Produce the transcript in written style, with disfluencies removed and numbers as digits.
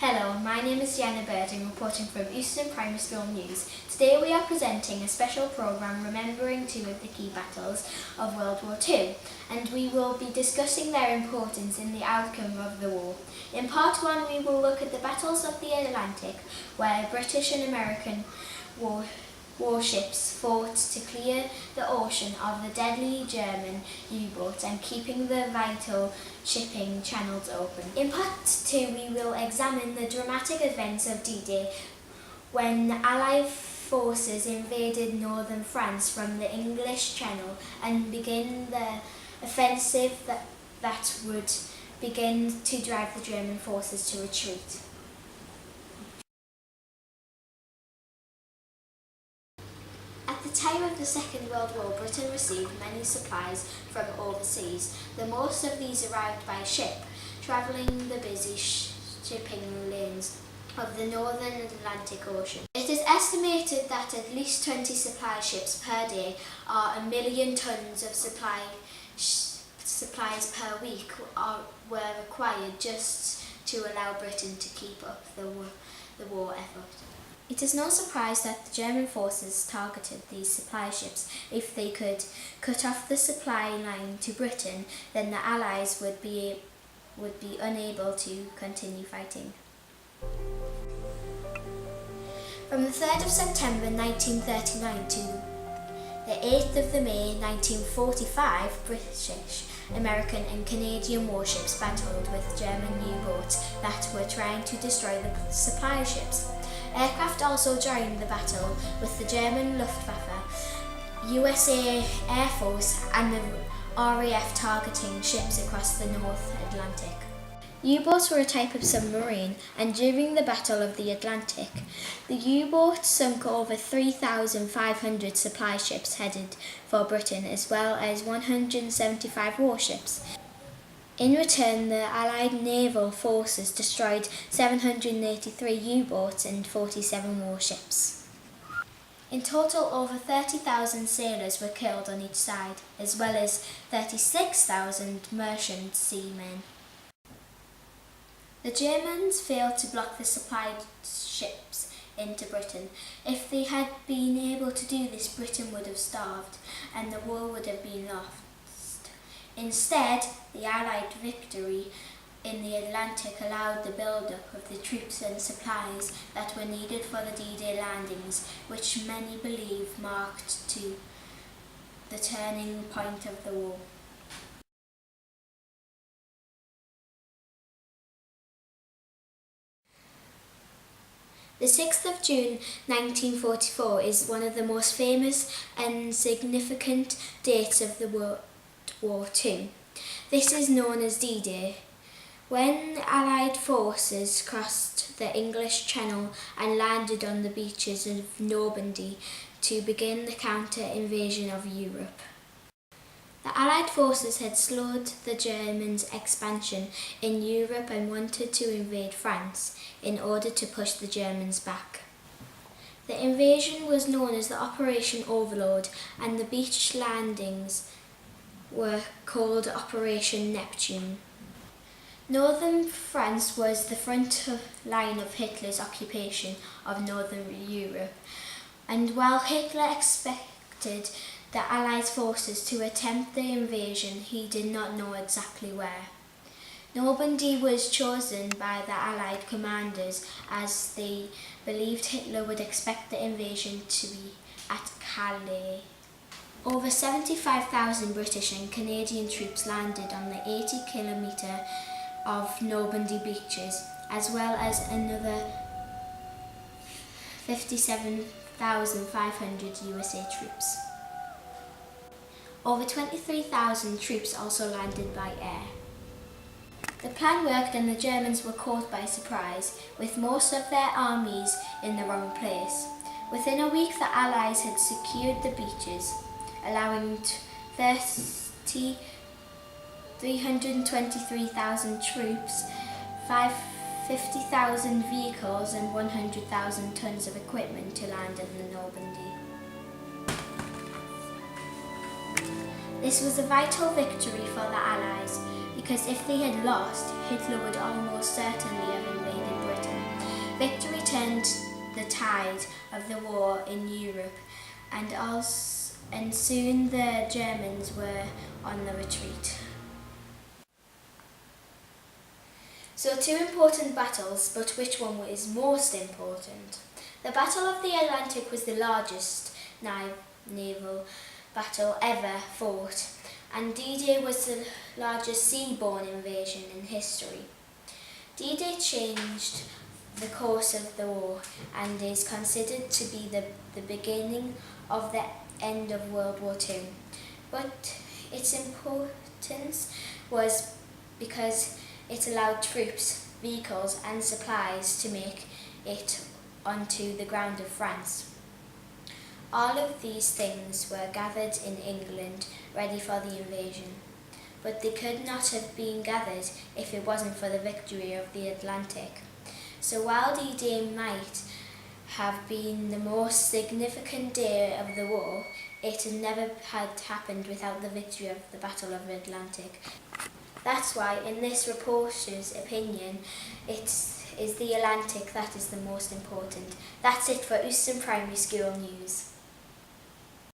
Hello, my name is Deanna Birding, reporting from Euston Primary School News. Today we are presenting a special programme remembering two of the key battles of World War II, and we will be discussing their importance in the outcome of the war. In part one we will look at the battles of the Atlantic, where British and American warships fought to clear the ocean of the deadly German U-boats and keeping the vital shipping channels open. In part 2 we will examine the dramatic events of D-Day when Allied forces invaded northern France from the English Channel and begin the offensive that would begin to drive the German forces to retreat. At the time of the Second World War, Britain received many supplies from overseas. The most of these arrived by ship, travelling the busy shipping lanes of the northern Atlantic Ocean. It is estimated that at least 20 supply ships per day, or 1 million tonnes of supplies per week, were required just to allow Britain to keep up the war effort. It is no surprise that the German forces targeted these supply ships. If they could cut off the supply line to Britain, then the Allies would be unable to continue fighting. From the 3rd of September 1939 to the 8th of May 1945, British, American and Canadian warships battled with German U-boats that were trying to destroy the supply ships. Aircraft also joined the battle, with the German Luftwaffe, USA Air Force and the RAF targeting ships across the North Atlantic. U-boats were a type of submarine, and during the Battle of the Atlantic, the U-boats sunk over 3,500 supply ships headed for Britain, as well as 175 warships. In return, the Allied naval forces destroyed 783 U-boats and 47 warships. In total, over 30,000 sailors were killed on each side, as well as 36,000 merchant seamen. The Germans failed to block the supply ships into Britain. If they had been able to do this, Britain would have starved, and the war would have been lost. Instead, the Allied victory in the Atlantic allowed the build-up of the troops and supplies that were needed for the D-Day landings, which many believe marked to the turning point of the war. The 6th of June 1944 is one of the most famous and significant dates of the World War II. This is known as D-Day, when Allied forces crossed the English Channel and landed on the beaches of Normandy to begin the counter-invasion of Europe. The Allied forces had slowed the Germans' expansion in Europe and wanted to invade France in order to push the Germans back. The invasion was known as the Operation Overlord, and the beach landings were called Operation Neptune. Northern France was the front line of Hitler's occupation of northern Europe, and while Hitler expected the Allied forces to attempt the invasion, he did not know exactly where. Normandy was chosen by the Allied commanders as they believed Hitler would expect the invasion to be at Calais. Over 75,000 British and Canadian troops landed on the 80-kilometre of Normandy beaches, as well as another 57,500 USA troops. Over 23,000 troops also landed by air. The plan worked and the Germans were caught by surprise, with most of their armies in the wrong place. Within a week the Allies had secured the beaches, allowing 323,000 troops, 50,000 vehicles and 100,000 tons of equipment to land in the Normandy. This was a vital victory for the Allies, because if they had lost, Hitler would almost certainly have invaded Britain. Victory turned the tide of the war in Europe, and soon the Germans were on the retreat. So 2 important battles, but which one is most important? The Battle of the Atlantic was the largest naval battle ever fought, and D-Day was the largest seaborne invasion in history. D-Day changed the course of the war and is considered to be the beginning of the end of World War II. But its importance was because it allowed troops, vehicles and supplies to make it onto the ground of France. All of these things were gathered in England, ready for the invasion. But they could not have been gathered if it wasn't for the victory of the Atlantic. So while D-Day might have been the most significant day of the war, it never had happened without the victory of the Battle of the Atlantic. That's why, in this reporter's opinion, it is the Atlantic that is the most important. That's it for Euston Primary School News.